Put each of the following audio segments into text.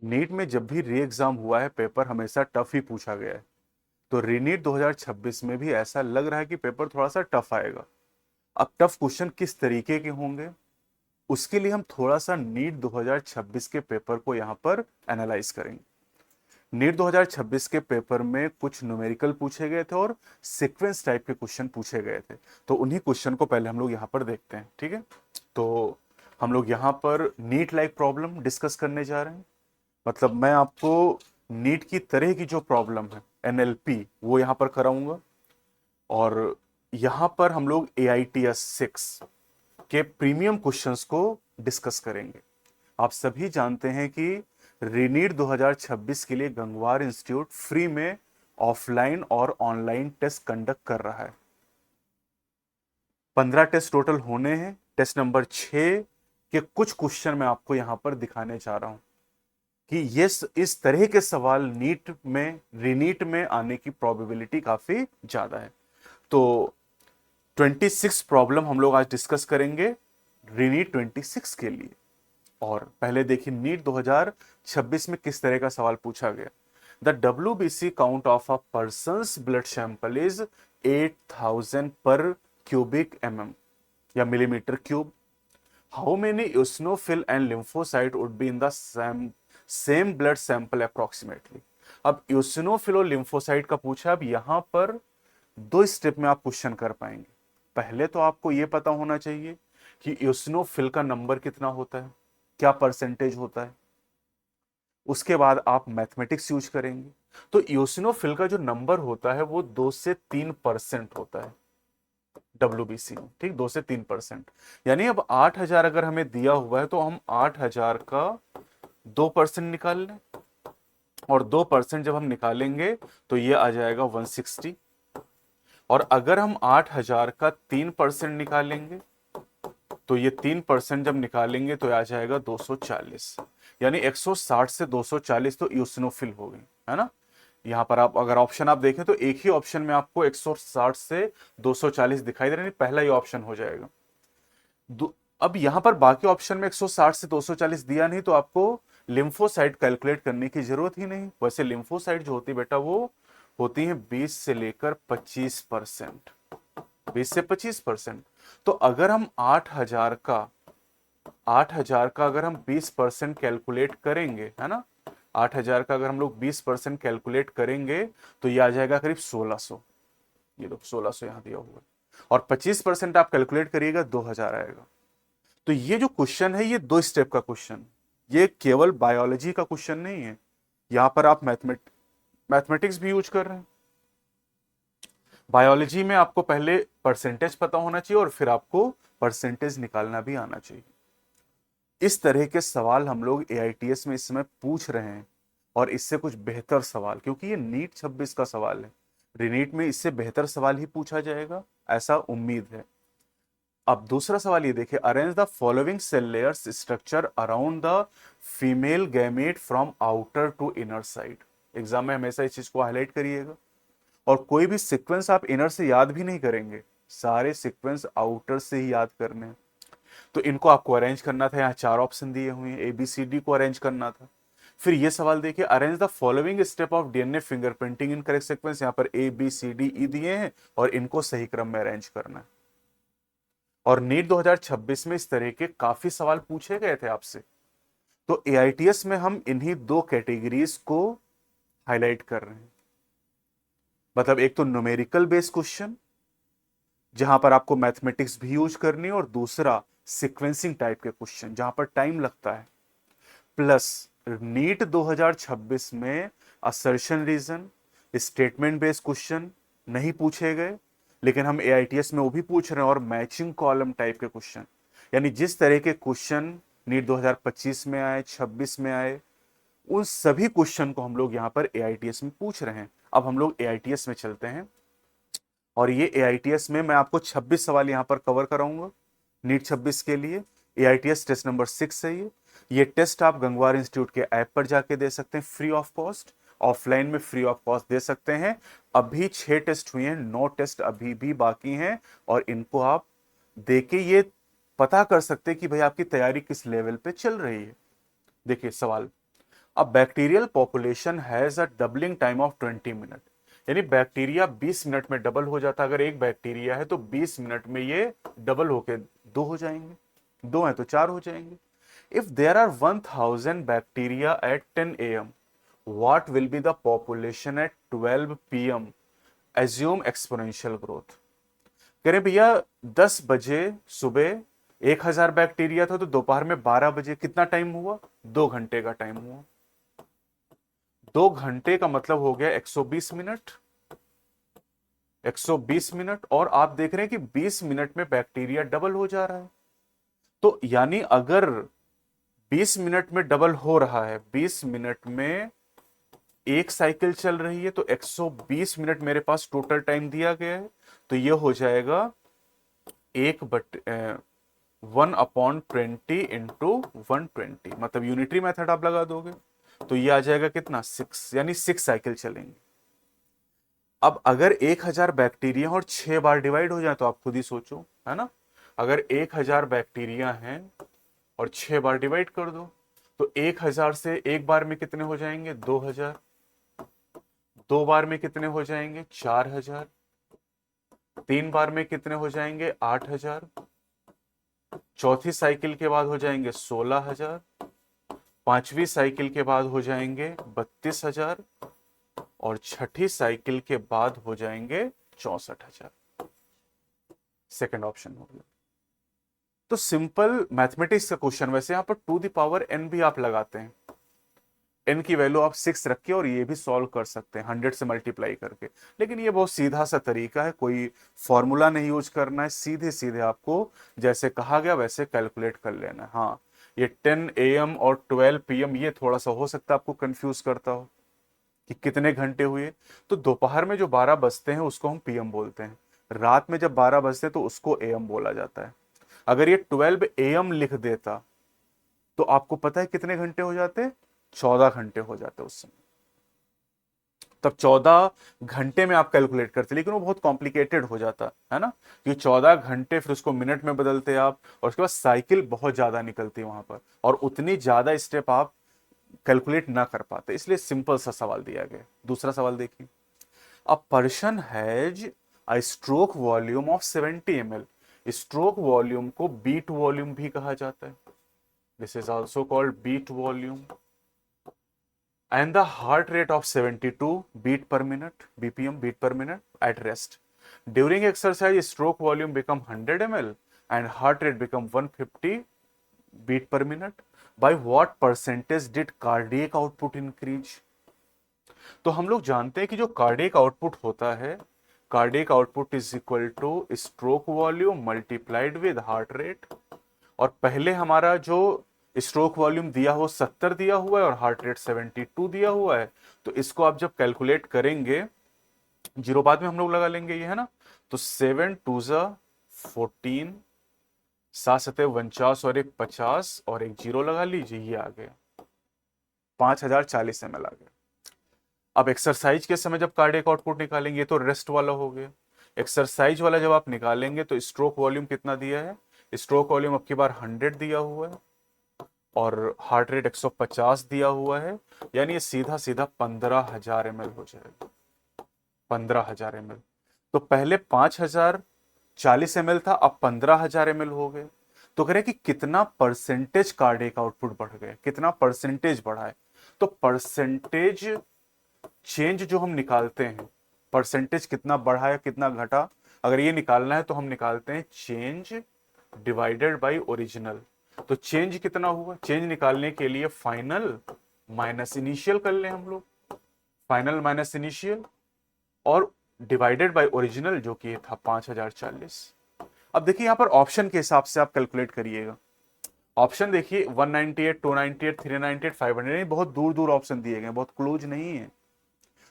NEET में जब भी री एग्जाम हुआ है पेपर हमेशा टफ ही पूछा गया है। तो रीनीट 2026 में भी ऐसा लग रहा है कि पेपर थोड़ा सा टफ आएगा। अब टफ क्वेश्चन किस तरीके के होंगे, उसके लिए हम थोड़ा सा नीट 2026 के पेपर को यहां पर एनालाइज करेंगे। नीट 2026 के पेपर में कुछ न्यूमेरिकल पूछे गए थे और सीक्वेंस टाइप के क्वेश्चन पूछे गए थे। तो उन्हीं क्वेश्चन को पहले हम लोग यहाँ पर देखते हैं, ठीक है। तो हम लोग यहाँ पर नीट लाइक प्रॉब्लम डिस्कस करने जा रहे हैं। मतलब मैं आपको नीट की तरह की जो प्रॉब्लम है एनएलपी वो यहाँ पर कराऊंगा। और यहाँ पर हम लोग AITS 6 के प्रीमियम क्वेश्चंस को डिस्कस करेंगे। आप सभी जानते हैं कि रीनीट 2026 के लिए गंगवार इंस्टीट्यूट फ्री में ऑफलाइन और ऑनलाइन टेस्ट कंडक्ट कर रहा है। 15 टेस्ट टोटल होने हैं। टेस्ट नंबर 6 के कुछ क्वेश्चन मैं आपको यहां पर दिखाने चाह रहा हूं कि ये इस तरह के सवाल नीट में रीनीट में आने की प्रोबेबिलिटी काफी ज्यादा है। तो 26 प्रॉब्लम हम लोग आज डिस्कस करेंगे रीनीट 26 के लिए। और पहले देखिए नीट 2026 में किस तरह का सवाल पूछा गया। The WBC count of a persons blood sample is 8000 पर क्यूबिक या millimetre cube. How many eosinophil and lymphocyte would be in the same blood sample approximately. अब eosinophil और lymphocyte का पूछा। अब यहां पर दो स्टेप में आप क्वेश्चन कर पाएंगे। पहले तो आपको यह पता होना चाहिए कि eosinophil का नंबर कितना होता है, क्या परसेंटेज होता है। उसके बाद आप मैथमेटिक्स यूज करेंगे। तो eosinophil का जो नंबर होता है वो 2 से 3% होता है WBC में, ठीक, 2 से 3%। यानी अब 8000 अगर हमें दिया हुआ है तो हम 8000 का 2% निकाल लें। और 2% जब हम निकालेंगे तो ये आ जाएगा 160। और अगर हम 8000 का 3% निकालेंगे तो ये 3% जब निकालेंगे तो आ जाएगा 240। यानी 160 से 240 तो यूसिनोफिल हो गई, है ना। यहां पर आप अगर ऑप्शन आप देखें तो एक ही ऑप्शन में आपको 160 से 240 दिखाई दे रहा है, पहला ही ऑप्शन हो जाएगा। अब यहां पर बाकी ऑप्शन में 160 से 240 दिया नहीं तो आपको लिम्फोसाइट कैलकुलेट करने की जरूरत ही नहीं। वैसे लिम्फोसाइट जो होती है बेटा वो होती है 20 से लेकर 25%। 20 से 25%। तो अगर हम 8000 का अगर हम 20% कैलकुलेट करेंगे, है ना, 8000 का अगर हम लोग 20% कैलकुलेट करेंगे तो ये आ जाएगा करीब 1600। ये लो 1600 यहां दिया हुआ है। और 25% आप कैलकुलेट करिएगा 2000 आएगा। तो ये जो क्वेश्चन है ये दो स्टेप का क्वेश्चन, ये केवल बायोलॉजी का क्वेश्चन नहीं है। यहां पर आप मैथमेटिक्स भी यूज कर रहे हैं। बायोलॉजी में आपको पहले परसेंटेज पता होना चाहिए और फिर आपको परसेंटेज निकालना भी आना चाहिए। इस तरह के सवाल हम लोग AITS में इस समय पूछ रहे हैं। और इससे कुछ बेहतर सवाल, क्योंकि ये नीट 26 का सवाल है, रिनीट में इससे बेहतर सवाल ही पूछा जाएगा, ऐसा उम्मीद है। अब दूसरा सवाल ये देखिए, arrange the following cell layers structure around the female gamete from outer to inner side. Exam में हमेशा इस चीज को हाईलाइट करिएगा। और कोई भी सीक्वेंस आप इनर से याद भी नहीं करेंगे, सारे सीक्वेंस आउटर से ही याद करने हैं। तो इनको आपको अरेंज करना था। यहाँ 4 ऑप्शन दिए हुए हैं, ABCD को अरेंज करना था। फिर ये सवाल देखिए, arrange the following step of DNA fingerprinting in correct sequence. यहाँ पर ABCDE दिए हैं और इनको सही क्रम में अरेंज करना है। और नीट 2026 में इस तरह के काफी सवाल पूछे गए थे आपसे। तो AITS में हम इन्हीं दो कैटेगरीज को हाईलाइट कर रहे हैं। मतलब एक तो न्यूमेरिकल बेस्ड क्वेश्चन जहां पर आपको मैथमेटिक्स भी यूज करनी है, और दूसरा सीक्वेंसिंग टाइप के क्वेश्चन जहां पर टाइम लगता है। प्लस नीट 2026 में assertion reason, statement based question नहीं पूछे गए, लेकिन हम AITS में वो भी पूछ रहे हैं, और मैचिंग कॉलम टाइप के क्वेश्चन। यानी जिस तरह के क्वेश्चन नीट 2025 में आए, 26 में आए, उन सभी क्वेश्चन को हम लोग यहाँ पर AITS में पूछ रहे हैं। अब हम लोग AITS में चलते हैं। और ये AITS में मैं आपको 26 सवाल यहाँ पर कवर कराऊंगा नीट 26 के लिए। AITS टेस्ट नंबर 6 है ये टेस्ट आप गंगवार इंस्टीट्यूट के ऐप पर जाके दे सकते हैं फ्री ऑफ कॉस्ट। ऑफलाइन में फ्री ऑफ कॉस्ट दे सकते हैं। अभी 6 टेस्ट हुए हैं, 9 टेस्ट अभी भी बाकी हैं। और इनको आप देके ये पता कर सकते हैं कि भाई आपकी तैयारी किस लेवल पे चल रही है। देखिए सवाल, अब bacterial population has a doubling time of 20 minute, यानी बैक्टीरिया 20 मिनट में डबल हो जाता है। अगर एक बैक्टीरिया है तो 20 मिनट में ये डबल होके दो हो जाएंगे, दो हैं तो चार हो जाएंगे। If there are 1000 bacteria at 10 AM, what will be the population at 12 PM? Assume exponential growth। कह रहे भैया 10 बजे सुबह 1000 बैक्टीरिया था तो दोपहर में 12 बजे कितना टाइम हुआ? 2 घंटे का टाइम हुआ। 2 घंटे का मतलब हो गया 120 मिनट, 120 मिनट। और आप देख रहे हैं कि 20 मिनट में बैक्टीरिया डबल हो जा रहा है। तो यानी अगर 20 मिनट में डबल हो रहा है, 20 मिनट में एक साइकिल चल रही है, तो 120 मिनट मेरे पास टोटल टाइम दिया गया है। तो ये हो जाएगा 1/20 इंटू 120, मतलब यूनिटरी मेथड आप लगा दोगे तो ये आ जाएगा कितना? 6, यानी 6 साइकिल चलेंगे। अब अगर 1000 बैक्टीरिया और 6 बार डिवाइड हो जाए तो आप खुद ही सोचो, है ना। अगर 1000 बैक्टीरिया हैं और 6 बार डिवाइड कर दो तो 1000 से एक बार में कितने हो जाएंगे? 2000। दो बार में कितने हो जाएंगे? 4000। तीन बार में कितने हो जाएंगे? 8000। चौथी साइकिल के बाद हो जाएंगे 16000। पांचवी साइकिल के बाद हो जाएंगे 32000 और छठी साइकिल के बाद हो जाएंगे 64,000। सेकंड ऑप्शन हो गया। तो सिंपल मैथमेटिक्स का क्वेश्चन, वैसे यहां पर टू द पावर n भी आप लगाते हैं, n की वैल्यू आप 6 रख के और ये भी सॉल्व कर सकते हैं 100 से मल्टीप्लाई करके। लेकिन ये बहुत सीधा सा तरीका है, कोई फॉर्मूला नहीं यूज करना है, सीधे सीधे आपको जैसे कहा गया वैसे कैलकुलेट कर लेना है। हाँ, ये 10 AM और 12 PM ये थोड़ा सा हो सकता है आपको कंफ्यूज करता हो कि कितने घंटे हुए। तो दोपहर में जो 12 बजते हैं उसको हम PM बोलते हैं, रात में जब 12 बजते हैं तो उसको AM बोला जाता है। अगर ये 12 AM लिख देता तो आपको पता है कितने घंटे हो जाते? 14 घंटे हो जाते उस समय। तब 14 घंटे में आप कैलकुलेट करते, लेकिन वो बहुत कॉम्प्लिकेटेड हो जाता है ना, कि 14 घंटे फिर उसको मिनट में बदलते आप, और उसके बाद साइकिल बहुत ज्यादा निकलती वहां पर, और उतनी ज्यादा स्टेप आप कैलकुलेट ना कर पाते, इसलिए सिंपल सा सवाल दिया गया। दूसरा सवाल देखिए। A person has a stroke volume of 70 ml। Stroke volume को बीट वॉल्यूम भी कहा जाता है, this is also called beat volume, and the heart rate of 72 beat per minute, bpm, beat per minute at rest. During exercise stroke volume become 100 ml and heart rate become 150 beat per minute. By what percentage did cardiac output increase? तो हम लोग जानते हैं कि जो cardiac output होता है, cardiac output is equal two stroke volume multiplied with heart rate. और पहले हमारा जो स्ट्रोक वॉल्यूम दिया हो 70 दिया हुआ है और हार्ट रेट 72 दिया हुआ है, तो इसको आप जब कैलकुलेट करेंगे, जीरो बाद में हम लोग लगा लेंगे, ये है ना, तो 7 2 14, 7 7 49 और एक 50 और एक जीरो लगा लीजिए, ये आ गया 5040 ml आ गया। अब एक्सरसाइज के समय जब कार्डियक आउटपुट निकालेंगे तो रेस्ट वाला हो गया। एक्सरसाइज वाला जब आप निकालेंगे तो स्ट्रोक वॉल्यूम कितना दिया है? स्ट्रोक वॉल्यूम अब की बार 100 दिया हुआ है और हार्ट रेट 150 दिया हुआ है, यानी ये सीधा सीधा 15,000 ml हो जाएगा, 15,000 ml। तो पहले 5,040 ml था, अब 15,000 ml हो गए। तो कह रहे कि कितना परसेंटेज कार्डियक आउटपुट बढ़ गया, कितना परसेंटेज बढ़ा है। तो परसेंटेज चेंज जो हम निकालते हैं, परसेंटेज कितना बढ़ा है कितना घटा, अगर ये निकालना है तो हम निकालते हैं चेंज डिवाइडेड बाय ओरिजिनल। तो चेंज कितना हुआ, चेंज निकालने के लिए फाइनल माइनस इनिशियल कर ले हम लोग, फाइनल माइनस इनिशियल, और डिवाइडेड बाय ओरिजिनल जो कि था 5040। अब देखिए यहां पर ऑप्शन के हिसाब से आप कैलकुलेट करिएगा। ऑप्शन देखिए 198, 298, 398, 500, बहुत दूर दूर ऑप्शन दिए गए, बहुत क्लोज नहीं है।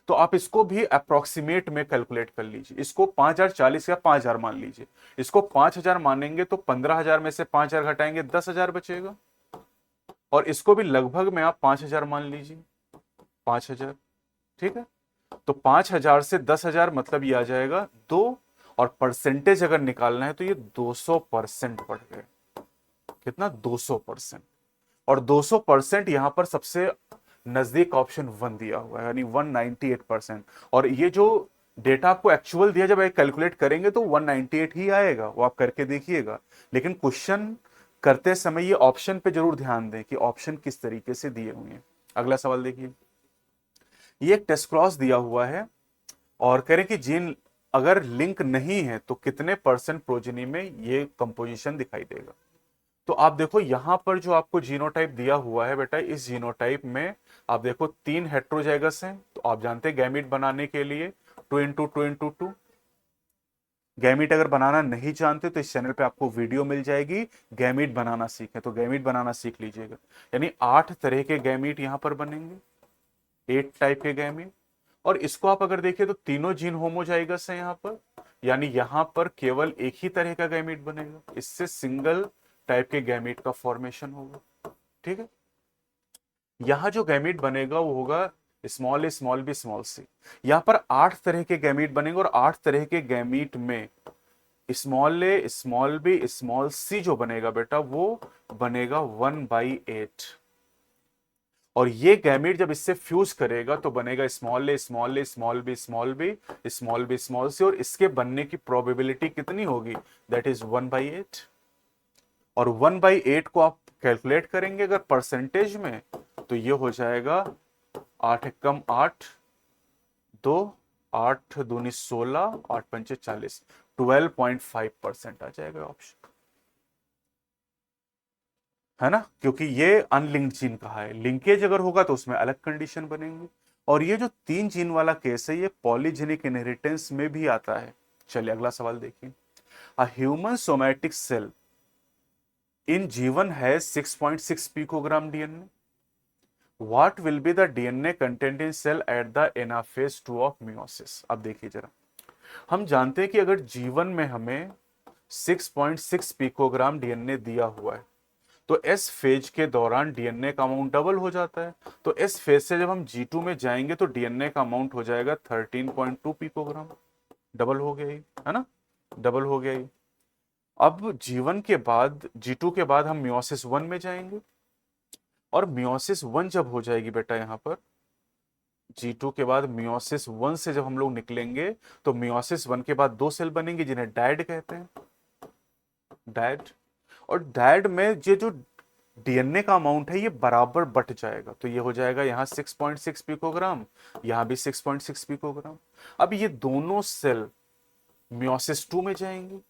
तो आप इसको भी अप्रोक्सीमेट में कैलकुलेट कर लीजिए। इसको 5040 या 5000 मान लीजिए, इसको 5000 मानेंगे तो 15,000 में से 5000 घटाएंगे 10,000 बचेगा, और इसको भी लगभग में आप 5000 मान लीजिए, 5000, ठीक है। तो 5000 से 10,000 मतलब ये आ जाएगा 2, और परसेंटेज अगर निकालना है तो ये 200% बढ़ गए। कितना? 200%। और 200% यहां पर सबसे नजदीक ऑप्शन 1 दिया हुआ है, यानी 198%। और ये जो डेटा आपको एक्चुअल दिया, जब आप कैलकुलेट करेंगे तो 198 ही आएगा, वो आप करके देखिएगा। लेकिन क्वेश्चन करते समय ये ऑप्शन पे जरूर ध्यान दें कि ऑप्शन किस तरीके से दिए हुए हैं। अगला सवाल देखिए, ये एक टेस्ट क्रॉस दिया हुआ है और कह रहे कि जीन अगर लिंक नहीं है तो कितने परसेंट प्रोजेनी में ये कंपोजिशन दिखाई देगा। तो आप देखो यहां पर जो आपको जीनोटाइप दिया हुआ है बेटा, इस जीनोटाइप में आप देखो 3 हेट्रोजाइगस हैं। तो आप जानते हैं गैमीट बनाने के लिए 2 into 2 into 2 गैमीट अगर बनाना नहीं जानते तो इस चैनल पे आपको वीडियो मिल जाएगी, गैमीट बनाना सीखें, तो गैमीट बनाना सीख लीजिएगा। यानी 8 तरह के गैमीट यहां पर बनेंगे, 8 टाइप के गैमीट। और इसको आप अगर देखिए तो तीनों जीन होमोजाइगस है यहां पर, यानी यहां पर केवल एक ही तरह का गैमीट बनेगा, इससे सिंगल टाइप के गैमीट का फॉर्मेशन होगा। ठीक है, यहां जो गैमीट बनेगा वो होगा small A small B small सी। यहां पर 8 तरह के गैमीट बनेंगे और 8 तरह के गैमीट में small A small B small सी जो बनेगा बेटा वो बनेगा 1/8। और ये गैमीट जब इससे फ्यूज करेगा तो बनेगा small A small A small B small B small B small C. और इसके बनने की प्रोबेबिलिटी कितनी होगी, दैट इज 1/8। और 1/8 को आप कैलकुलेट करेंगे अगर परसेंटेज में, तो ये हो जाएगा 8 एकम 8, 2, 8 दूनी 16, 8 पंचे 40, 12.5% आ जाएगा ऑप्शन, है ना। क्योंकि ये अनलिंक्ड जीन कहा है, लिंकेज अगर होगा तो उसमें अलग कंडीशन बनेंगी। और ये जो 3 जीन वाला केस है ये पॉलीजेनिक इनहेरिटेंस में भी आता है। चलिए अगला सवाल देखिए, a human somatic cell in G one है 6.6 picogram DNA. What will be the DNA content in cell at the anaphase 2 of meiosis. अब देखिए जरा, हम जानते हैं कि अगर जीवन में हमें 6.6 पिकोग्राम डीएनए दिया हुआ है तो एस फेज के दौरान डीएनए का अमाउंट डबल हो जाता है। तो एस फेज से जब हम G2 में जाएंगे तो डीएनए का अमाउंट हो जाएगा 13.2 पिकोग्राम। डबल हो गया ही, है ना, डबल हो गया ही। अब जीवन के बाद G2 के बाद हम मियोसिस 1 में जाएंगे, और मियोसिस 1 जब हो जाएगी बेटा यहां पर, G2 के बाद मियोसिस 1 से जब हम लोग निकलेंगे तो मियोसिस 1 के बाद 2 सेल बनेंगे जिन्हें डैड कहते हैं, डैड। और डैड में ये जो डीएनए का अमाउंट है ये बराबर बट जाएगा, तो ये हो जाएगा यहां 6.6 पिकोग्राम, यहां भी 6.6 पिकोग्राम। अब ये दोनों सेल मियोसिस 2 में जाएंगे,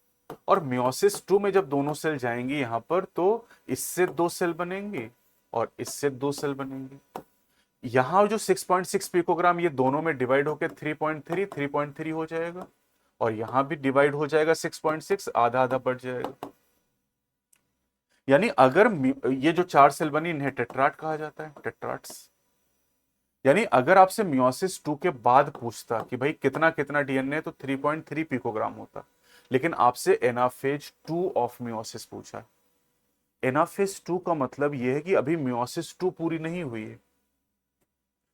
और मियोसिस 2 में जब दोनों सेल जाएंगी यहां पर तो इससे 2 सेल बनेंगे और इससे 2 सेल बनेंगे। यहां जो 6.6 पिकोग्राम ये दोनों में डिवाइड होकर 3.3 हो जाएगा, और यहां भी डिवाइड हो जाएगा 6.6, आधा आधा बढ़ जाएगा। यानी अगर ये जो 4 सेल बनी इन्हें टेट्राट कहा जाता है, टेट्राट्स। यानी अगर आपसे मियोसिस 2 के बाद पूछता कि भाई कितना कितना डीएनए, तो 3.3 पिकोग्राम होता। लेकिन आपसे एनाफेज 2 ऑफ मियोसिस पूछा। एनाफेज 2 का मतलब यह है कि अभी मियोसिस 2 पूरी नहीं हुई है।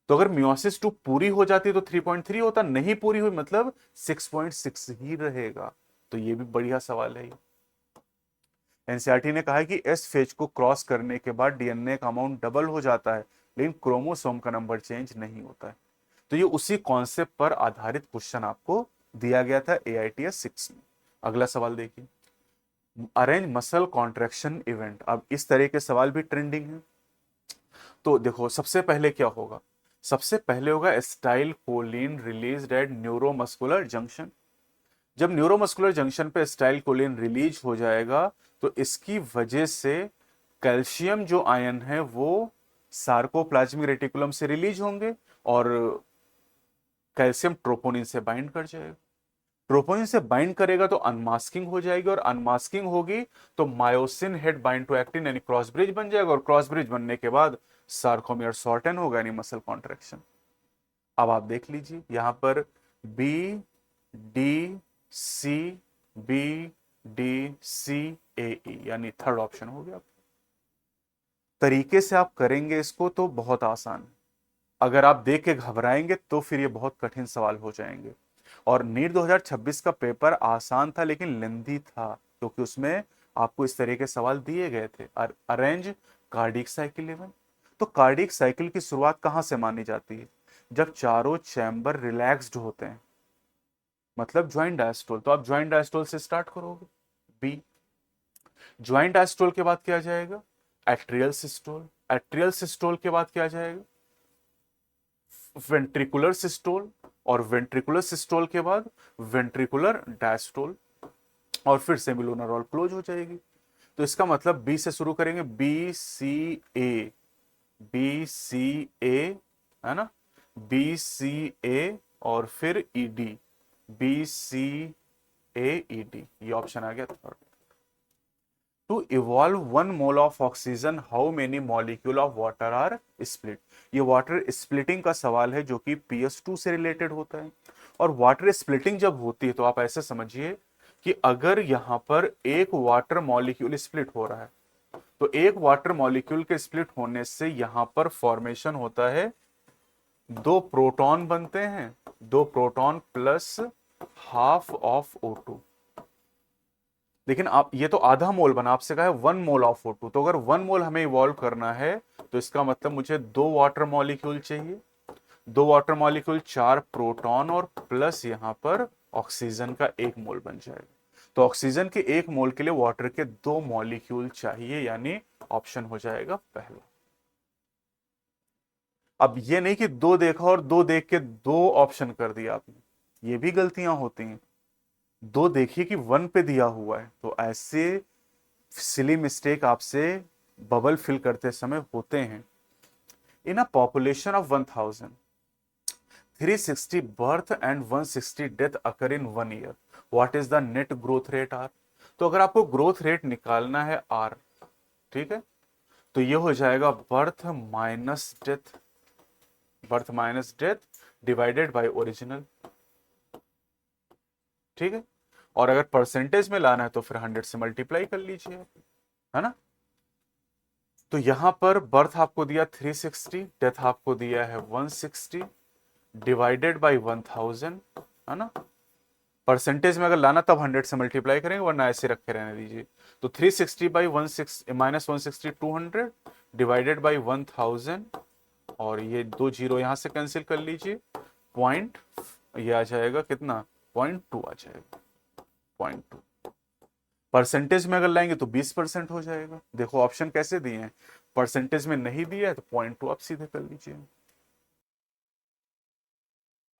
तो अगर मियोसिस 2 पूरी हो जाती तो 3.3 होता, नहीं पूरी हुई मतलब 6.6 ही रहेगा। तो ये भी बढ़िया सवाल है। एनसीईआरटी ने कहा है कि एस फेज को क्रॉस करने के बाद डीएनए का अमाउंट डबल हो जाता है लेकिन क्रोमोसोम का नंबर चेंज नहीं होता है। तो ये उसी कॉन्सेप्ट पर आधारित क्वेश्चन आपको दिया गया था AITS 6 में। अगला सवाल देखिए, अरेंज मसल कॉन्ट्रैक्शन इवेंट। अब इस तरह के सवाल भी ट्रेंडिंग है। तो देखो सबसे पहले क्या होगा, सबसे पहले होगा acetyl choline release at neuromuscular junction. जब न्यूरोमस्कुलर जंक्शन पे एसिटाइल कोलिन रिलीज हो जाएगा तो इसकी वजह से कैल्शियम जो आयन है वो सार्कोप्लाज्मिक रेटिकुलम से रिलीज होंगे और कैल्शियम ट्रोपोनिन से बाइंड कर जाएगा। ट्रोपोनिन से बाइंड करेगा तो अनमास्किंग हो जाएगी, और अनमास्किंग होगी तो myosin head bind to actin यानी क्रॉस ब्रिज बन जाएगा, और क्रॉस ब्रिज बनने के बाद सार्कोमियर शॉर्टन होगा यानी मसल कॉन्ट्रैक्शन। अब आप देख लीजिए यहां पर B D C BDCAE यानी थर्ड ऑप्शन हो गया। तरीके से आप करेंगे इसको तो बहुत आसान, अगर आप देख के घबराएंगे तो फिर ये बहुत कठिन सवाल हो जाएंगे। और नीट 2026 का पेपर आसान था लेकिन लेंथी था, क्योंकि उसमें आपको इस तरह के सवाल दिए गए थे। अरेंज कार्डियक साइकिल इवेंट, तो कार्डियक साइकिल की शुरुआत कहां से मानी जाती है? जब चारों चैम्बर रिलैक्स्ड होते हैं, मतलब ज्वाइंट डायस्टोल। तो आप ज्वाइंट डायस्टोल से स्टार्ट करोगे, बी। ज्वाइंट डायस्टोल के बाद क्या आ जाएगा? Atrial systole. एट्रियल सिस्टोल के बाद क्या आ जाएगा? Ventricular systole. और वेंट्रिकुलर सिस्टोल के बाद वेंट्रिकुलर डायस्टोल, और फिर सेमिलुनर क्लोज हो जाएगी। तो इसका मतलब बी से शुरू करेंगे, B C A, B C ए, है ना, बी सी ए और फिर E D, B C A E D, ये ऑप्शन आ गया third. To evolve one mole of oxygen how many molecule of water are split? ये वाटर स्प्लिटिंग का सवाल है जो कि PS2 से रिलेटेड होता है। और वाटर स्प्लिटिंग जब होती है तो आप ऐसे समझिए कि अगर यहां पर एक वाटर मॉलिक्यूल स्प्लिट हो रहा है, तो एक वाटर मॉलिक्यूल के स्प्लिट होने से यहां पर फॉर्मेशन होता है, दो प्रोटॉन बनते हैं, दो proton plus half of O2। लेकिन आप, ये तो आधा मोल बना, आपसे कहा है 1 मोल ऑफ O2, तो अगर 1 मोल हमें इवॉल्व करना है तो इसका मतलब मुझे दो वाटर मॉलिक्यूल चाहिए, दो वाटर मॉलिक्यूल, चार प्रोटॉन और प्लस यहां पर ऑक्सीजन का 1 मोल बन जाएगा। तो ऑक्सीजन के 1 मोल के लिए वाटर के 2 मॉलिक्यूल चाहिए, यानी ऑप्शन हो जाएगा पहला। अब ये नहीं कि दो देखा और दो देख के दो ऑप्शन कर दिया आपने, ये भी गलतियां होती हैं। दो देखिए कि 1 पे दिया हुआ है, तो ऐसे सिली मिस्टेक आपसे बबल फिल करते समय होते हैं। In a population of 1000, 360 birth and 160 death occur in 1 year, what is the net growth rate R? तो अगर आपको ग्रोथ रेट निकालना है आर, ठीक है, तो ये हो जाएगा birth minus death, birth minus death divided by original, ठीक है। और अगर परसेंटेज में लाना है तो फिर 100 से मल्टीप्लाई कर लीजिए, है ना। तो यहां पर बर्थ आपको दिया 360, डेथ आपको दिया है 160 डिवाइडेड बाय 1000, है ना। परसेंटेज में अगर लाना तब 100 से मल्टीप्लाई करेंगे, वरना ऐसे रखे रहने दीजिए। तो 360 बाई 160 माइनस 160 200 डिवाइडेड बाई 1000, और ये दो जीरो यहां से कैंसिल कर लीजिए, पॉइंट, ये आ जाएगा कितना, 0.2 आ जाएगा, 0.2। परसेंटेज में अगर लाएंगे तो 20% हो जाएगा। देखो ऑप्शन कैसे दिए हैं, परसेंटेज में नहीं दिया है तो 0.2 आप सीधे कर लीजिए।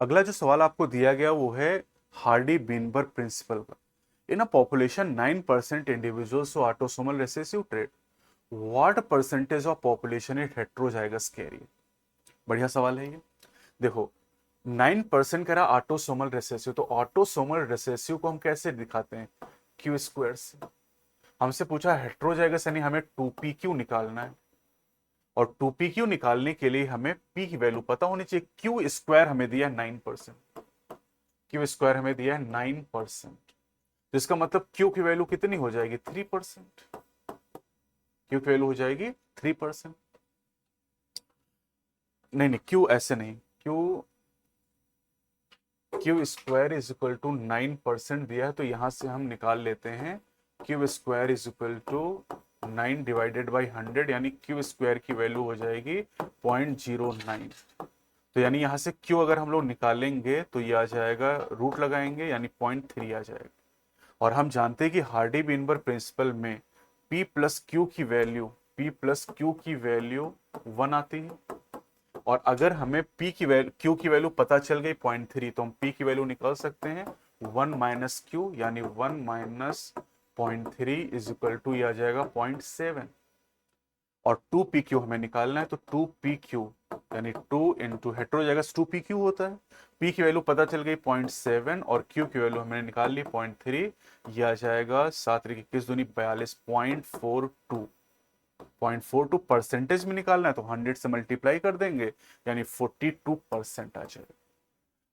अगला जो सवाल आपको दिया गया वो है हार्डी बीनबर्ग प्रिंसिपल का। इन अ पॉपुलेशन 9% इंडिविजुअल्स हो autosomal recessive trait, what percentage of population is heterozygous carrier? बढ़िया सवाल है ये। देखो 9% कह रहा ऑटोसोमल रिसेसिव, तो ऑटोसोमल रिसेसिव को हम कैसे दिखाते हैं, क्यू स्क्वायर से। हमसे पूछा हेटेरोजाइगस, यानी हमें 2PQ निकालना है, और 2PQ निकालने के लिए हमें P की वैल्यू पता होनी चाहिए। क्यू स्क्वायर हमें दिया 9%, क्यू स्क्वायर हमें दिया है 9%, तो इसका मतलब क्यू की वैल्यू कितनी हो जाएगी, 3%। क्यू की वैल्यू हो जाएगी 3%। नहीं नहीं, क्यू ऐसे नहीं, Q Q square is equal to 9% दिया है, तो यहां से हम निकाल लेते हैं Q square is equal to 9 divided by 100, यानी क्यू स्क्वायर की वैल्यू हो जाएगी 0.09। तो यानी यहां से क्यू अगर हम लोग निकालेंगे तो ये आ जाएगा, रूट लगाएंगे यानी 0.3 आ जाएगा। और हम जानते हैं कि हार्डी बीनबर्ग प्रिंसिपल में P प्लस क्यू की वैल्यू, P प्लस क्यू की वैल्यू 1 आती है। और अगर हमें P की वैल्यू, Q की वैल्यू पता चल गई 0.3, तो हम P की वैल्यू निकाल सकते हैं 1 माइनस क्यू, यानी 1 माइनस 0.3 इज इक्वल टू आ जाएगा 0.7। और 2PQ हमें निकालना है, तो 2PQ यानी 2 इंटू हेटेरोजाइगस 2PQ होता है। P की वैल्यू पता चल गई 0.7 और Q की वैल्यू हमने निकाल ली 0.3, यह आ जाएगा 7 3 21 दूनी 42, 0.42। 0.42 परसेंटेज में निकालना है तो 100 से मल्टीप्लाई कर देंगे, यानी 42% आ जाएगा।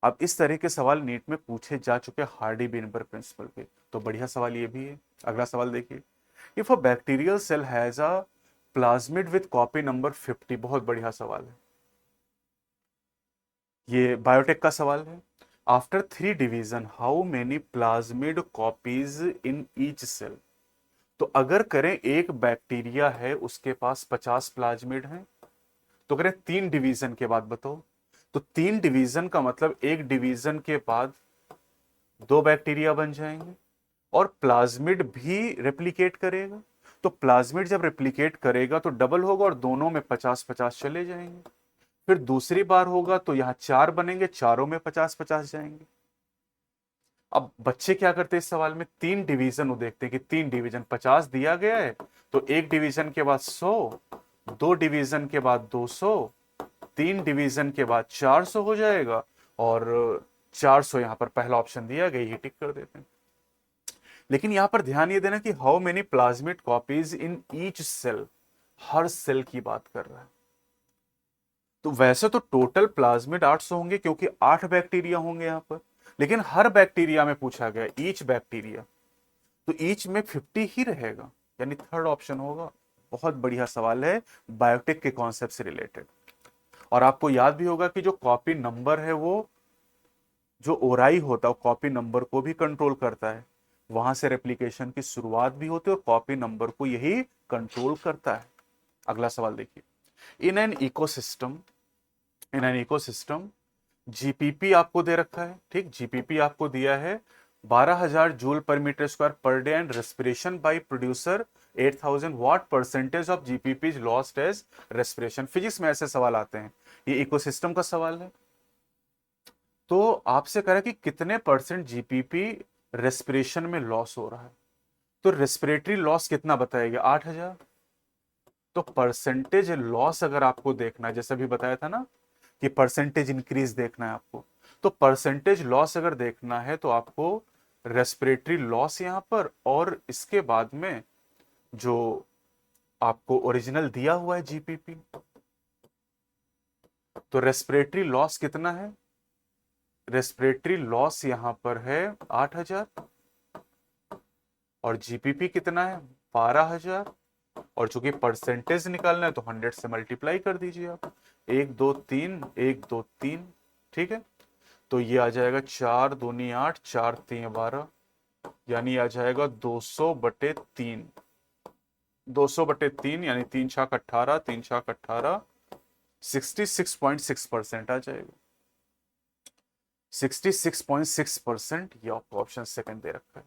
अब इस तरह के सवाल नीट में पूछे जा चुके हार्डी बीनबर्ग प्रिंसिपल पे, तो बढ़िया सवाल ये भी है। अगला सवाल देखिए, if a bacterial cell has a plasmid with copy number 50, बहुत बढ़िया सवाल है, ये बायोटेक का सवाल है। After 3 division how many plasmid copies in each cell? तो अगर करें, एक बैक्टीरिया है उसके पास 50 प्लाज्मिड हैं, तो कह रहे 3 डिवीजन के बाद बताओ। तो 3 डिवीजन का मतलब एक डिवीजन के बाद 2 बैक्टीरिया बन जाएंगे और प्लाज्मिड भी रेप्लिकेट करेगा। तो प्लाज्मिड जब रेप्लिकेट करेगा तो डबल होगा और दोनों में 50-50 चले जाएंगे। फिर दूसरी बार होगा तो यहां 4 बनेंगे, चारों में 50-50 जाएंगे। अब बच्चे क्या करते हैं इस सवाल में, 3 डिवीजन वो देखते हैं कि 3 डिवीजन 50 दिया गया है, तो एक डिवीजन के बाद 100, 2 डिवीजन के बाद 200, 3 डिवीजन के बाद 400 हो जाएगा और 400 यहां पर पहला ऑप्शन दिया गया, ये टिक कर देते हैं। लेकिन यहां पर ध्यान ये देना कि how many plasmid copies in each cell, हर सेल की बात कर रहा है। तो वैसे तो टोटल प्लाज्मिड 800 होंगे क्योंकि 8 बैक्टीरिया होंगे यहां पर, लेकिन हर बैक्टीरिया में पूछा गया ईच बैक्टीरिया, तो ईच में 50 ही रहेगा, यानी थर्ड ऑप्शन होगा। बहुत बढ़िया सवाल है, बायोटिक के कॉन्सेप्ट से रिलेटेड। और आपको याद भी होगा कि जो कॉपी नंबर है वो, जो ओराई होता है वो कॉपी नंबर को भी कंट्रोल करता है, वहां से रेप्लिकेशन की शुरुआत भी होती है और कॉपी नंबर को यही कंट्रोल करता है। अगला सवाल देखिए, in an ecosystem, in an ecosystem GPP आपको दे रखा है, ठीक, जीपीपी आपको दिया है 12,000 joule per metre square per day and respiration by producer 8,000, what percentage of GPP is lost as respiration. Physics में ऐसे सवाल आते हैं, ये इकोसिस्टम का सवाल है। तो आपसे कह रहा है कि कितने परसेंट जीपीपी रेस्पिरेशन में लॉस हो रहा है, तो रेस्पिरेटरी लॉस कितना बताएगा, 8,000। तो परसेंटेज लॉस अगर आपको देखना है, जैसे अभी बताया था ना कि परसेंटेज इंक्रीज देखना है आपको, तो परसेंटेज लॉस अगर देखना है तो आपको रेस्पिरेटरी लॉस यहां पर और इसके बाद में जो आपको ओरिजिनल दिया हुआ है जीपीपी, तो रेस्पिरेटरी लॉस कितना है, रेस्पिरेटरी लॉस यहां पर है 8,000 और जीपीपी कितना है 12,000, और चूंकि परसेंटेज निकालना है तो 100 से मल्टीप्लाई कर दीजिए आप, 1 2 3 1 2 3, ठीक है। तो ये आ जाएगा 4 दूनी 8, 4 3 12, यानी आ जाएगा 200/3, 200/3 यानी 3 छाक 18, 3 छाक 18, 66.6% आ जाएगा, 66.6%। ये आपको ऑप्शन सेकंड दे रखा है।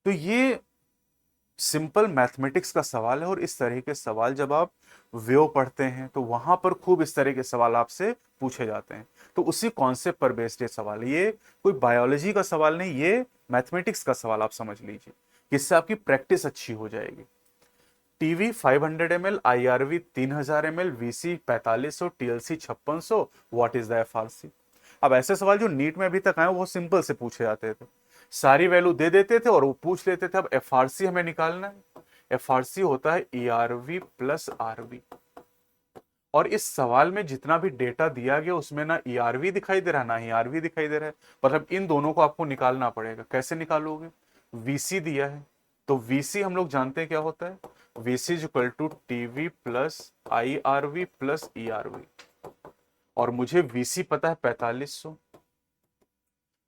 तो ये सिंपल मैथमेटिक्स का सवाल है और इस तरह के सवाल जब आप व्यू पढ़ते हैं तो वहां पर खूब इस तरह के सवाल आपसे पूछे जाते हैं। तो उसी कॉन्सेप्ट पर बेस्ड ये सवाल है, ये कोई बायोलॉजी का सवाल नहीं, ये मैथमेटिक्स का सवाल आप समझ लीजिए, इससे आपकी प्रैक्टिस अच्छी हो जाएगी। TV 500 ml, IRV 3000 ml, VC 4500, TLC 5600, what is the FRC। अब ऐसे सवाल जो नीट में अभी तक आए वो सिंपल से पूछे जाते थे, सारी वैल्यू दे देते थे और वो पूछ लेते थे। अब FRC हमें निकालना है, FRC होता है ERV प्लस RV, और इस सवाल में जितना भी डेटा दिया गया उसमें ना ERV दिखाई दे रहा है ना ही RV दिखाई दे रहा है, मतलब इन दोनों को आपको निकालना पड़ेगा। कैसे निकालोगे, VC दिया है तो VC हम लोग जानते हैं क्या होता है, VC is equal to TV plus IRV plus ERV, और मुझे VC पता है 4500,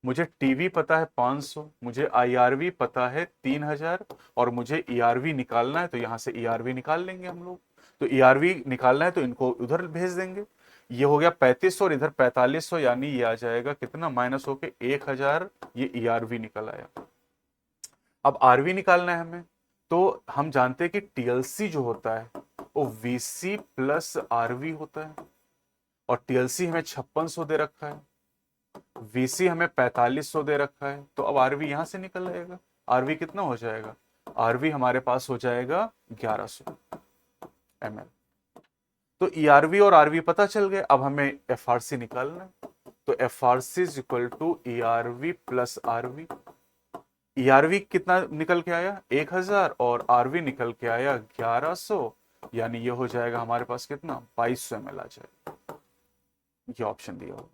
मुझे टीवी पता है 500, मुझे IRV पता है 3000 और मुझे ERV निकालना है, तो यहां से ERV निकाल लेंगे हम लोग। तो ERV निकालना है तो इनको उधर भेज देंगे, ये हो गया 3500 और इधर 4500, यानी ये आ जाएगा कितना माइनस होके 1000, ये ERV निकल आया। अब RV निकालना है हमें, तो हम जानते हैं कि TLC जो होता है वो VC प्लस RV होता है, और TLC हमें 5600 दे रखा है, VC हमें 4500 दे रखा है, तो अब RV यहां से निकल आएगा। RV कितना हो जाएगा, RV हमारे पास हो जाएगा 1100 ml। तो ERV और RV पता चल गए, अब हमें FRC निकालना है, तो FRC is equal to ERV plus RV। ERV कितना निकल के आया 1000 और RV निकल के आया 1100, यानी ये हो जाएगा हमारे पास कितना 2200 ml आ जाएगा। ये ऑप्शन दिया होगा,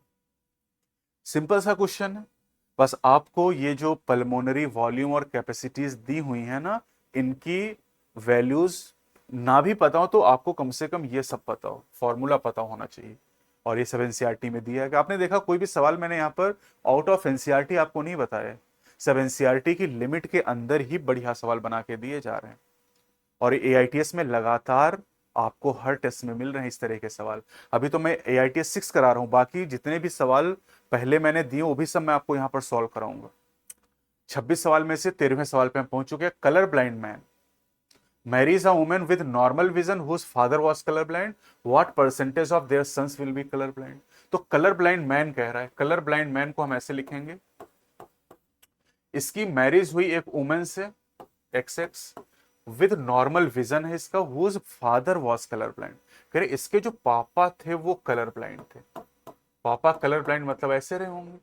सिंपल सा क्वेश्चन है। बस आपको ये जो पल्मोनरी वॉल्यूम और कैपेसिटीज दी हुई है ना, इनकी वैल्यूज ना भी पता हो तो आपको कम से कम ये सब पता हो, फॉर्मूला पता होना चाहिए, और ये सब एनसीईआरटी में दिया है। कि आपने देखा कोई भी सवाल मैंने यहाँ पर आउट ऑफ एनसीईआरटी आपको नहीं बताया, सब एनसीईआरटी की लिमिट के अंदर ही बढ़िया सवाल बना के दिए जा रहे हैं। और एआईटीएस में लगातार आपको हर टेस्ट में मिल रहे हैं इस तरह के सवाल। अभी तो मैं AITS 6 करा रहा हूं, बाकी जितने भी सवाल पहले मैंने दिए वो भी सब मैं आपको यहां पर सॉल्व कराऊंगा। 26 सवाल में से 13वें सवाल पे हम पहुंच चुके हैं। Colour blind man marries a woman with normal vision whose father was color blind, what percentage of their sons will be color blind? तो कलर ब्लाइंड मैन कह रहा है, कलर ब्लाइंड मैन को हम ऐसे लिखेंगे, इसकी मैरिज हुई एक वुमेन से XX, विद नॉर्मल विजन है इसका, whose father was colour blind. कह रहे इसके जो पापा थे वो कलर ब्लाइंड थे। पापा कलर ब्लाइंड मतलब ऐसे रहे होंगे,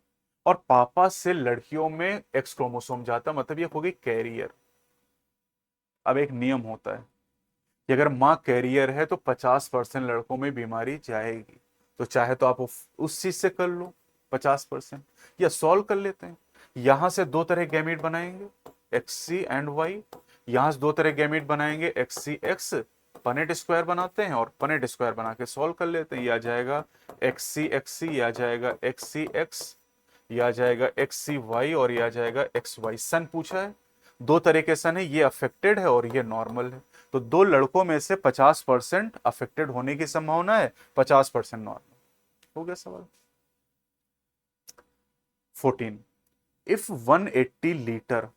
और पापा से लड़कियों में एक्स क्रोमोसोम जाता, मतलब ये हो गई कैरियर। अब एक नियम होता है कि अगर माँ कैरियर है तो 50% लड़कों में बीमारी जाएगी। तो चाहे तो आप उस चीज से कर लो 50%, या सॉल्व कर लेते हैं। यहां से दो तरह गैमीट बनाएंगे XC एंड Y, यहां से दो तरह गैमीट बनाएंगे XCX, पनेट स्क्वायर बनाते हैं और पनेट स्क्वायर बना के सॉल्व कर लेते हैं। यह आ जाएगा XCXC, यह आ जाएगा XCX, यह आ जाएगा XCY, और यह आ जाएगा XY। सन पूछा है, दो तरह के सन है, ये अफेक्टेड है और ये नॉर्मल है। तो दो लड़कों में से 50% अफेक्टेड होने की संभावना है, 50% नॉर्मल। हो गया सवाल। 14, if 180 liter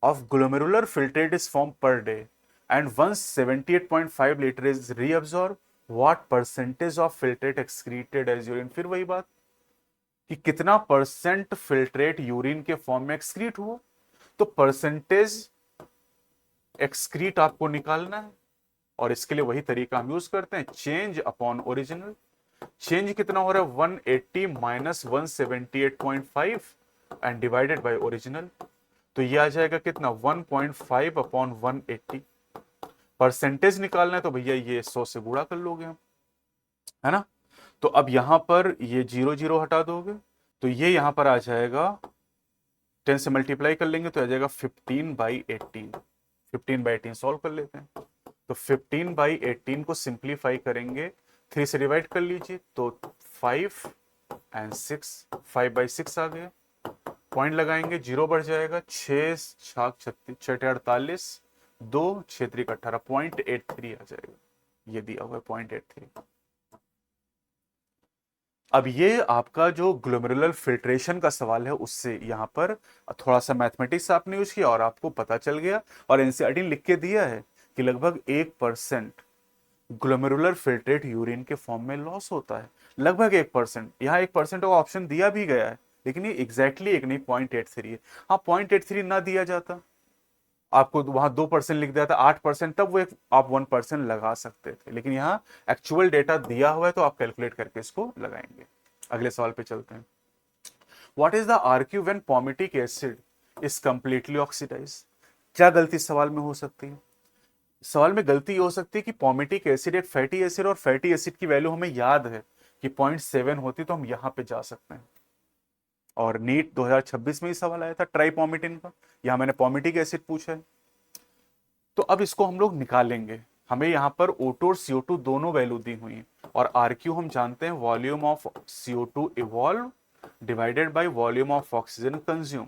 of glomerular filtrate is formed per day and 178.5 liter is reabsorbed, what percentage of filtrate excreted as urine? फिर वही बात कि कितना परसेंट फिल्ट्रेट यूरिन के फॉर्म में एक्सक्रीट हुआ, तो परसेंटेज एक्सक्रीट आपको निकालना है, और इसके लिए वही तरीका हम यूज करते हैं, चेंज अपॉन ओरिजिनल। चेंज कितना हो रहा है 180 minus 178.5 and divided by original, तो ये आ जाएगा कितना 1.5 अपॉन 180। परसेंटेज निकालना है तो भैया ये 100 से गुणा कर लोगे हम, है ना। तो अब यहां पर ये 0 0 हटा दोगे तो ये यहां पर आ जाएगा 10 से मल्टीप्लाई कर लेंगे तो आ जाएगा 15/18। 15/18 सॉल्व कर लेते हैं, तो 15/18 को सिंप्लीफाई करेंगे, 3 से डिवाइड कर लीजिए तो 5 एंड 6, 5/6 आ गया। पॉइंट लगाएंगे, जीरो बढ़ जाएगा, 6 छाक 36, 6 48, 2 6 3 18, 0.83 आ जाएगा। ये दिया हुआ है 0.83। अब ये आपका जो ग्लोमेरुलर फिल्ट्रेशन का सवाल है उससे यहां पर थोड़ा सा मैथमेटिक्स आपने यूज किया और आपको पता चल गया, और एनसीईआरटी ने लिख के दिया है कि लगभग 1% ग्लोमेरुलर फिल्ट्रेट यूरिन के फॉर्म में लॉस होता है। लगभग 1%, यहाँ 1% का ऑप्शन दिया भी गया है, लेकिन ये एग्जैक्टली एक नहीं, 0.83 है। हाँ 0.83 ना दिया जाता, आपको वहां 2% लिख दिया था, 8%, तब वो एक आप 1% लगा सकते थे, लेकिन यहाँ एक्चुअल डेटा दिया हुआ है तो आप कैलकुलेट करके इसको लगाएंगे। अगले सवाल पे चलते हैं। What is the RQ when palmitic acid is completely oxidise? क्या गलती सवाल में हो सकती है? सवाल में गलती ये हो सकती है कि पोमिटिक एसिड एक फैटी एसिड, और फैटी एसिड की वैल्यू हमें याद है कि 0.7 होती, तो हम यहां पे जा सकते हैं। और नीट 2026 में ही सवाल आया था ट्राइपोमिटिन का, यहां मैंने पोमिटिक एसिड पूछा है। तो अब इसको हम लोग निकालेंगे, हमें यहाँ पर O2 और CO2 दोनों वैल्यू दी हुई हैं, और RQ हम जानते हैं volume of CO2 evolve divided by volume of oxygen consume.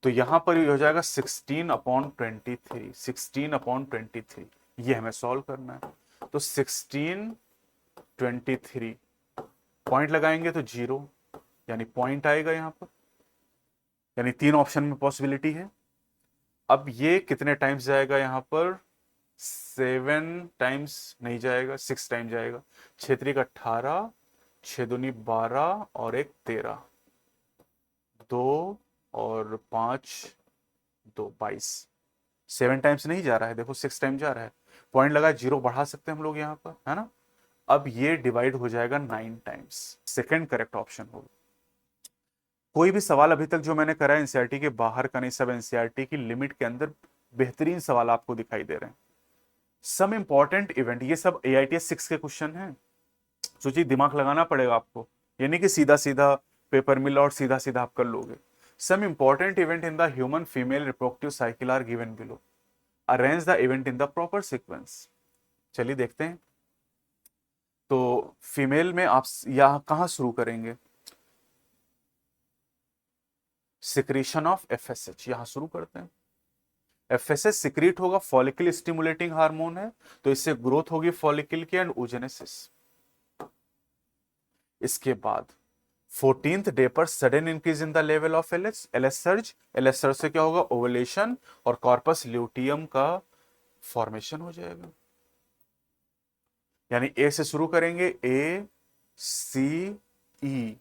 तो यहां पर ये हो जाएगा 16/23, 16/23, ये हमें सॉल्व करना है। तो 16/23 पॉइंट लगाएंगे तो 0, यानी पॉइंट आएगा यहां पर, यानी 3 ऑप्शन में पॉसिबिलिटी है। अब ये कितने टाइम्स जाएगा यहां पर, 7 टाइम्स नहीं जाएगा, 6 टाइम जाएगा। 6 3 18, 6 दूनी 12 और 1 13, 2 और 5 2 22, 7 टाइम्स नहीं जा रहा है, देखो 6 टाइम जा रहा है। पॉइंट लगा, 0 बढ़ा सकते हैं हम लोग यहाँ पर, है ना। अब ये डिवाइड हो जाएगा 9 टाइम्स, सेकंड करेक्ट ऑप्शन होगा। कोई भी सवाल अभी तक जो मैंने करा है एनसीईआरटी के बाहर का नहीं, सब एनसीईआरटी की लिमिट के अंदर बेहतरीन सवाल आपको दिखाई दे रहे हैं। सम इंपॉर्टेंट इवेंट, ये सब AITS 6 के क्वेश्चन हैं, सोचिए दिमाग लगाना पड़ेगा आपको, ये नहीं कि सीधा सीधा पेपर मिला और सीधा सीधा आप कर लोगे। Some important event in the human female reproductive cycle are given below, arrange the event in the proper sequence. चलिए देखते हैं। तो फीमेल में आप यहां कहां शुरू करेंगे, सिक्रीशन ऑफ FSH, यहां शुरू करते हैं। एफएसएस सिक्रीट होगा, फॉलिकल स्टिमुलेटिंग हार्मोन है, तो इससे ग्रोथ होगी फॉलिकल की एंड oogenesis। इसके बाद 14th डे पर sudden increase in the level of LS, LS surge, LS surge से क्या होगा, ओवुलेशन और कॉर्पस ल्यूटियम का फॉर्मेशन हो जाएगा। यानी ए से शुरू करेंगे, ए सी ई,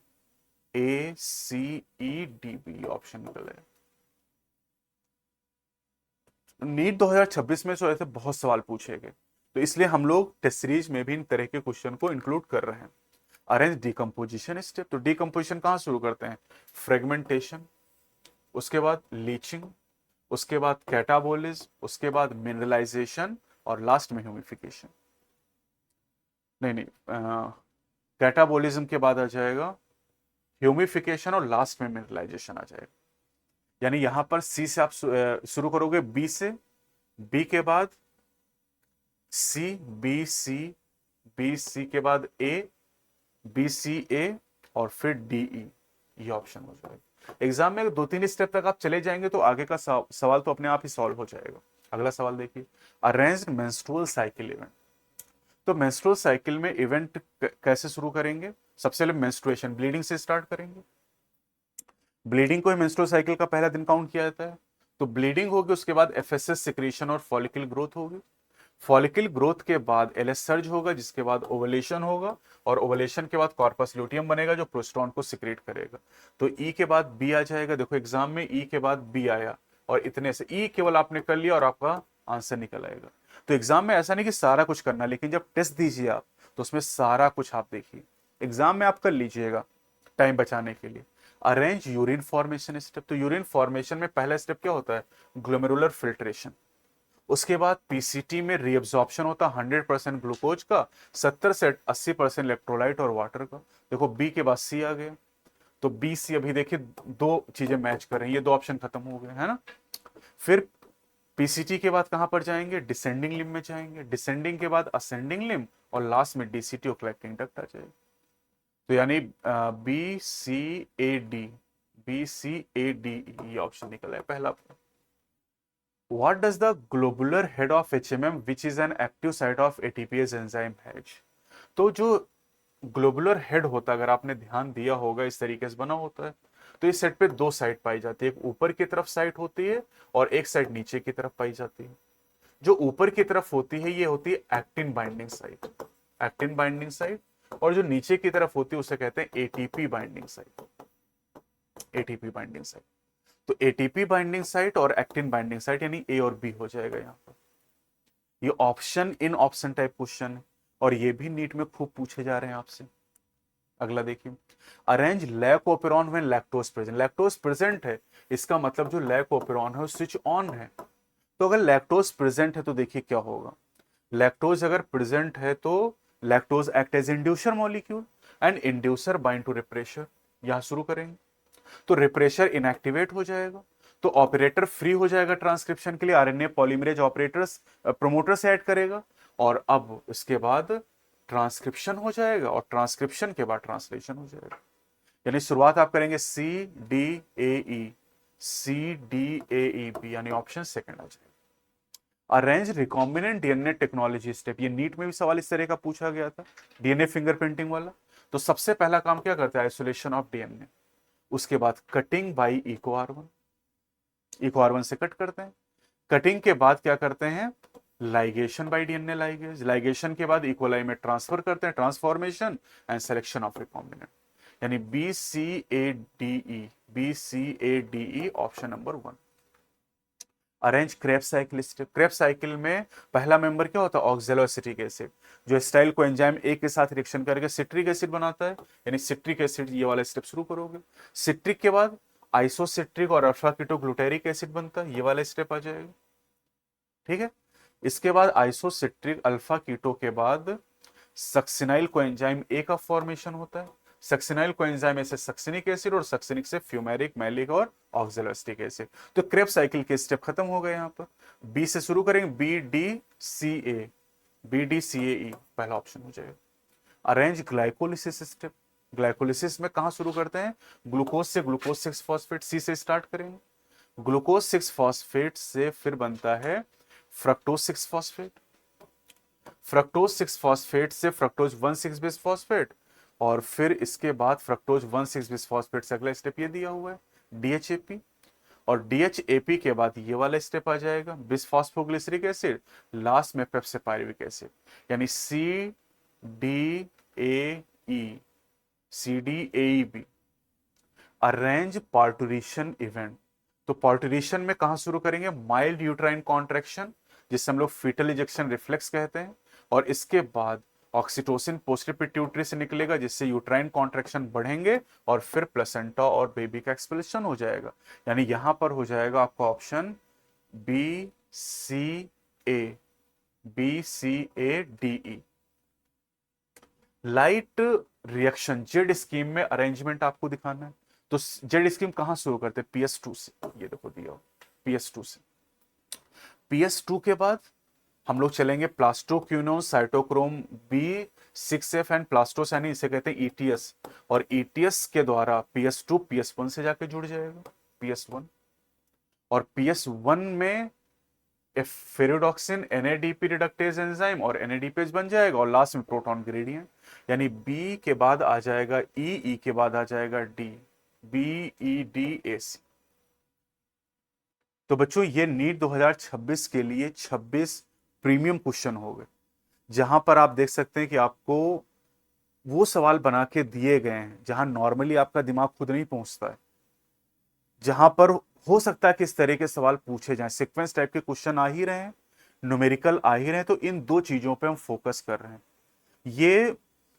ए सी ई डी, बी ऑप्शन निकल है। नीट 2026 में जो ऐसे बहुत सवाल पूछे गए, तो इसलिए हम लोग टेस्ट सीरीज में भी इन तरह के क्वेश्चन को इंक्लूड कर रहे हैं। अरेंज डिकम्पोजिशन स्टेप, तो डिकम्पोजिशन कहां शुरू करते हैं, फ्रेगमेंटेशन, उसके बाद लीचिंग, उसके बाद कैटाबोलिज्म, उसके बाद मिनरलाइजेशन और लास्ट में ह्यूमिफिकेशन। नहीं नहीं, कैटाबोलिज्म के बाद आ जाएगा ह्यूमिफिकेशन और लास्ट में मिनरलाइजेशन आ जाएगा। यानी यहां पर सी से आप शुरू करोगे, बी से, बी के बाद सी, बी सी, बी सी के बाद ए, बी सी ए और फिर डी ई, ये ऑप्शन हो जाएगा। एग्जाम में दो तीन स्टेप तक आप चले जाएंगे तो आगे का सवाल तो अपने आप ही सॉल्व हो जाएगा। अगला सवाल देखिए, अरेंज्ड मेंस्ट्रुअल साइकिल इवेंट। तो मेंस्ट्रुअल साइकिल में इवेंट कैसे शुरू करेंगे, सबसे पहले मेंस्ट्रुएशन, ब्लीडिंग से स्टार्ट करेंगे। ब्लीडिंग को मेंस्ट्रुअल साइकिल का पहला दिन काउंट किया जाता है। तो ब्लीडिंग होगी, उसके बाद एफएसएस सिक्रीशन और फॉलिकल ग्रोथ होगी। फॉलिकल ग्रोथ के बाद एलएस सर्ज होगा, जिसके बाद ओवुलेशन होगा और ओवुलेशन के बाद कॉर्पस ल्यूटियम बनेगा जो प्रोस्टोन को सिक्रेट करेगा। तो ई के बाद बी आ जाएगा। देखो एग्जाम में ई के बाद बी आया और इतने से ई केवल आपने कर लिया और आपका आंसर निकल आएगा। तो एग्जाम में ऐसा नहीं कि सारा कुछ करना, लेकिन जब टेस्ट दीजिए आप तो उसमें सारा कुछ आप देखिए। एग्जाम में आप कर लीजिएगा टाइम बचाने के लिए। अरेंज यूरिन फॉर्मेशन स्टेप, तो यूरिन फॉर्मेशन में पहला स्टेप क्या होता है, ग्लोमेरुलर फिल्ट्रेशन। उसके बाद पीसीटी में रीअब्जॉर्प्शन होता है 100% ग्लूकोज का, 70 से 80% इलेक्ट्रोलाइट और वाटर का। देखो बी के बाद सी आ गया, तो बी सी अभी देखिए दो चीजें मैच कर रही हैं, ये दो ऑप्शन खत्म हो गए है ना। फिर पीसीटी के बाद कहां पर जाएंगे, डिसेंडिंग लिम्ब में जाएंगे, डिसेंडिंग के बाद असेंडिंग लिम्ब और लास्ट में डीसीटी और कलेक्टिंग डक्ट आ जाएगा। तो यानी B C A D, B C A D, ये ऑप्शन निकला है पहला। What does the globular head of HMM, which is an active site of ATPase enzyme has? तो जो ग्लोबुलर हेड होता है, अगर आपने ध्यान दिया होगा, इस तरीके से बना होता है। तो इस साइड पे दो साइड पाई जाती है, एक ऊपर की तरफ साइड होती है और एक साइड नीचे की तरफ पाई जाती है। जो ऊपर की तरफ होती है ये होती है actin binding site, actin binding site. और जो नीचे की तरफ होती है उसे कहते हैं ATP binding site, ATP binding site. तो एटीपी बाइंडिंग साइट और एक्टिन बाइंडिंग साइट, यानी ए और बी हो जाएगा यहां पर। ये option in option type question है और ये भी नीट में खूब पूछे जा रहे हैं आपसे। अगला देखिए, arrange lac operon when lactose present. Lactose present है, इसका मतलब जो लैक ओपेरॉन है वो स्विच ऑन है। तो अगर लैक्टोज प्रेजेंट है तो देखिए क्या होगा, लैक्टोज अगर प्रेजेंट है तो lactose act as inducer molecule and inducer bind to repressor. यहां शुरू करेंगे तो रिप्रेशर इनएक्टिवेट हो जाएगा, तो ऑपरेटर फ्री हो जाएगा ट्रांसक्रिप्शन के लिए, आरएनए पॉलीमरेज ऑपरेटर्स प्रोमोटर से ऐड करेगा और अब इसके बाद ट्रांसक्रिप्शन हो जाएगा और ट्रांसक्रिप्शन के बाद ट्रांसलेशन हो जाएगा। यानी शुरुआत आप करेंगे C D A E, C D A E B, यानी ऑप्शन सेकंड आ जाएगा। Arrange recombinant DNA technology step, ये नीट में भी सवाल इस तरह का पूछा गया था, डीएनए फिंगरप्रिंटिंग वाला। तो सबसे पहला काम क्या करता है, आइसोलेशन ऑफ डीएनए, उसके बाद cutting by Eco R one, Eco R one से कट करते हैं। कटिंग के बाद क्या करते हैं, ligation by DNA ligase, ligation के बाद इकोलाई में ट्रांसफर करते हैं, transformation and selection of recombinant. यानी B C A D E, B C A D E option number 1। Arrange Krebs cycle step, Krebs cycle में पहला मेंबर क्या होता है, ऑक्सैलोएसिटिक एसिड, जो स्टाइल को एंजाइम ए के साथ रिएक्शन करके सिट्रिक एसिड बनाता है, यानी सिट्रिक एसिड, ये वाला स्टेप शुरू करोगे। सिट्रिक के बाद आइसोसिट्रिक और अल्फा कीटोग्लूटेरिक एसिड बनता है, ये वाला स्टेप आ जाएगा। ठीक है, इसके बाद आइसोसिट्रिक अल्फा कीटो के बाद सक्सिनाइल कोएंजाइम ए का फॉर्मेशन होता है। सक्सिनाइल कोएंजाइम से सक्सिनिक एसिड और सक्सिनिक से फ्यूमेरिक, मैलिक और ऑक्सैलोएसिटिक एसिड। तो क्रेब्स साइकिल के स्टेप खत्म हो गए यहां पर। बी से शुरू करेंगे, B D C A, B D C A ई पहला ऑप्शन हो जाएगा। अरेंज ग्लाइकोलिसिस स्टेप, ग्लाइकोलिसिस में कहां शुरू करते हैं, ग्लूकोज से ग्लूकोज 6 फॉस्फेट, सी से स्टार्ट करेंगे। ग्लूकोज 6 फॉस्फेट से फिर बनता है फ्रक्टोज 6 फॉस्फेट, फ्रक्टोज 6 फॉस्फेट से फ्रक्टोज 1,6 बिस फॉस्फेट, और फिर इसके बाद फ्रक्टोज 1,6 बिस फॉस्फेट से अगला स्टेप ये दिया हुआ है डीएचएपी, और डीएचएपी के बाद ये वाला स्टेप आ जाएगा बिसफॉस्फोग्लिसरिक एसिड, लास्ट में पेप्सिपायरुविक एसिड, यानी C D A E, C D A E B, arrange parturition event. तो पार्टुरेशन में कहां शुरू करेंगे, माइल्ड यूट्राइन कॉन्ट्रैक्शन जिससे हम लोग फीटल इजेक्शन रिफ्लेक्स कहते हैं, और इसके बाद ऑक्सीटोसिन पोस्टीरियर पिट्यूटरी से निकलेगा जिससे यूट्राइन कॉन्ट्रैक्शन बढ़ेंगे और फिर प्लेसेंटा और बेबी का एक्सपेल्शन हो जाएगा। यानी यहां पर हो जाएगा आपका option B C A, B C A D E. Light reaction Z scheme में अरेंजमेंट आपको दिखाना है, तो जेड स्कीम कहां शुरू करते हैं, PS2 से, ये देखो दिया PS2 से। PS2 के बाद हम लोग चलेंगे plastoquinone, cytochrome B6F and plastocyanin, इसे कहते हैं ETS, और ETS के द्वारा PS2 PS1 से जाके जुड़ जाएगा PS1, और PS1 में फेरिडॉक्सिन NADP रिडक्टेज एंजाइम और NADPase बन जाएगा, और लास्ट में प्रोटॉन ग्रेडियंट, यानी B के बाद आ जाएगा E के बाद आ जाएगा D, BEDAC। तो बच्चों ये नीट 2026 के लिए 26 प्रीमियम क्वेश्चन हो गए, जहां पर आप देख सकते हैं कि आपको वो सवाल बना के दिए गए हैं जहां नॉर्मली आपका दिमाग खुद नहीं पहुंचता है, जहां पर हो सकता है कि इस तरह के सवाल पूछे जाएं, सीक्वेंस टाइप के क्वेश्चन आ ही रहे हैं, न्यूमेरिकल आ ही रहे हैं, तो इन दो चीजों पे हम फोकस कर रहे हैं। ये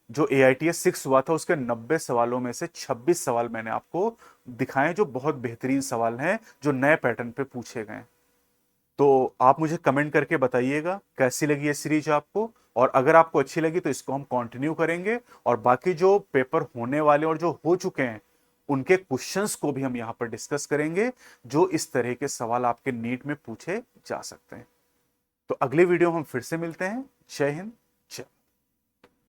जो AITS 6 हुआ था उसके 90 सवालों में से 26 सवाल मैंने आपको दिखाए जो बहुत बेहतरीन सवाल हैं, जो नए पैटर्न पे पूछे गए। तो आप मुझे कमेंट करके बताइएगा कैसी लगी ये सीरीज आपको, और अगर आपको अच्छी लगी तो इसको हम कंटिन्यू करेंगे, और बाकी जो पेपर होने वाले और जो हो चुके हैं उनके क्वेश्चंस को भी हम यहां पर डिस्कस करेंगे, जो इस तरह के सवाल आपके नीट में पूछे जा सकते हैं। तो अगले वीडियो में हम फिर से मिलते हैं। जय हिंद।